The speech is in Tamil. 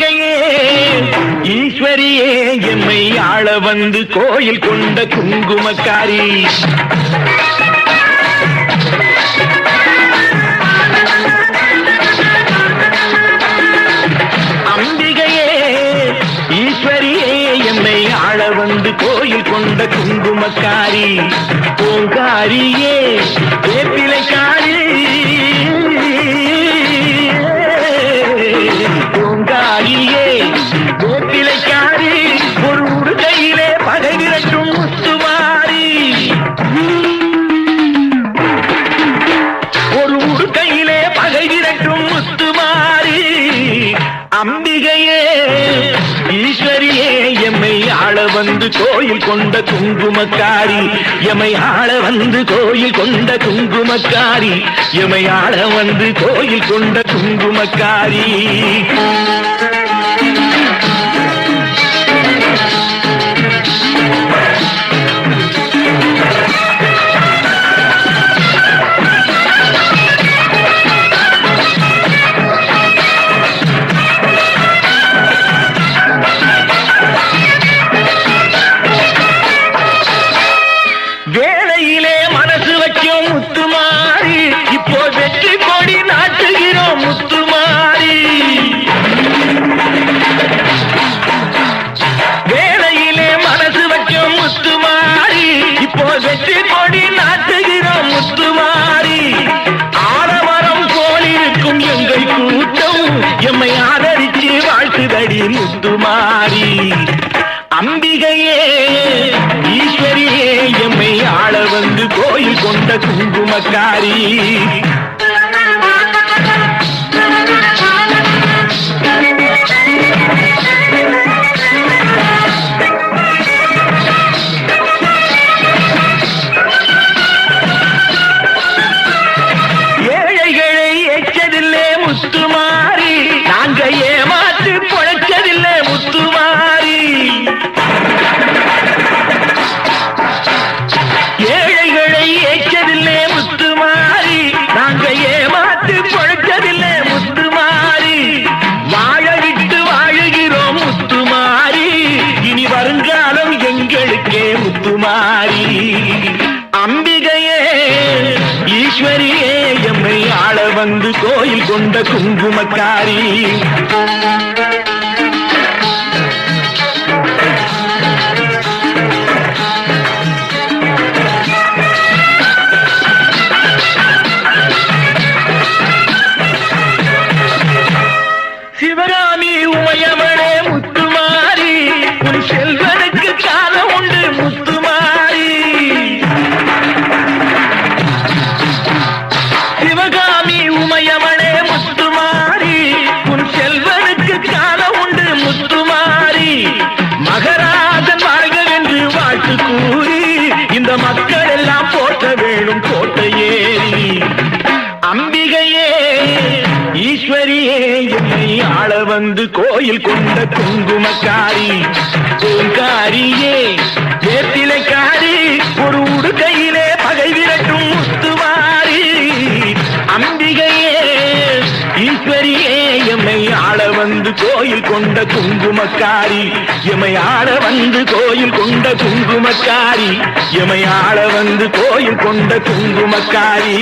அம்பிகையே ஈஸ்வரியே எம்மை ஆள வந்து கோயில் கொண்ட குங்குமக்காரி. அம்பிகையே ஈஸ்வரியே எம்மை ஆள வந்து கோயில் கொண்ட குங்குமக்காரி. பூங்காரியே வேப்பிலைக்காரி, பூங்காரியே வேப்பிலைக்காரி, ஒரு உடுக்கையிலே பகை விரட்டும் முத்துமாரி, ஒரு உடுக்கையிலே பகை விரட்டும் முத்துமாரி. அம்பிகையே ஈஸ்வரியே எம்மை ஆள வந்து கோயில் கொண்ட குங்குமக்காரி. எமை ஆள வந்து கோயில் கொண்ட குங்குமக்காரி. எமை ஆள வந்து கோயில் கொண்ட குங்குமக்காரி. வேளையிலே மனசு வைக்கும் முத்துமாரி, இப்போ வெற்றி கொடி நாட்டுகிறோம் முத்துமாரி. வேளையிலே மனசு வைக்கும் முத்துமாரி, இப்போ வெற்றி கொடி நாட்டுகிறோம் முத்துமாரி. ஆலமரம் போலிருக்கும் எங்கள் கூட்டம் எம்மை ஆதரிச்சு வாழ்த்துதடி முத்துமாரி. அம்பிகையே ஈஸ்வரியே எம்மை ஆள வந்து கோயில் கொண்ட குங்குமக்காரி. ஏழைகளை ஏற்றதில்லை முத்துமாரி, நாங்க ஏமாற்று பொழைச்சதில்லை முத்துமாரி. ஏழைகளை ஏற்றதில்லை முத்துமாரி, நாங்க ஏமாற்று பொழைச்சதில்லை முத்துமாரி. வாழ விட்டு வாழுகிறோம் முத்துமாரி, இனி வருங்காலம் எங்களுக்கே முத்துமாரி. அம்பிகையே ஈஸ்வரியே எம்மை ஆள வந்து கோயில் கொண்ட குங்குமக்காரி. சிவகாமி உமையவளே முத்துமாரி, உன் செல்வனுக்கு காலம் உண்டு முத்துமாரி. சிவகாமி உமையவளே முத்துமாரி, உன் செல்வனுக்கு காலம் உண்டு முத்துமாரி. மகராஜன் வாழ்கவென்று வாழ்த்து கூறி இந்த மக்கள் எல்லாம் போற்ற வேணும் கோட்டையேறி. அம்பிகையே ஈஸ்வரியே எம்மை ஆள வந்து கோயில் கொண்ட குங்குமக்காரி. பூங்காரியே வேப்பிலைக்காரி, ஒரு உடுக்கையிலே பகை விரட்டும் முத்துமாரி. அம்பிகையே ஈஸ்வரியே எம்மை ஆள வந்து கோயில் கொண்ட குங்குமக்காரி. எமை ஆள வந்து கோயில் கொண்ட குங்குமக்காரி. எமை ஆள வந்து கோயில் கொண்ட குங்குமக்காரி.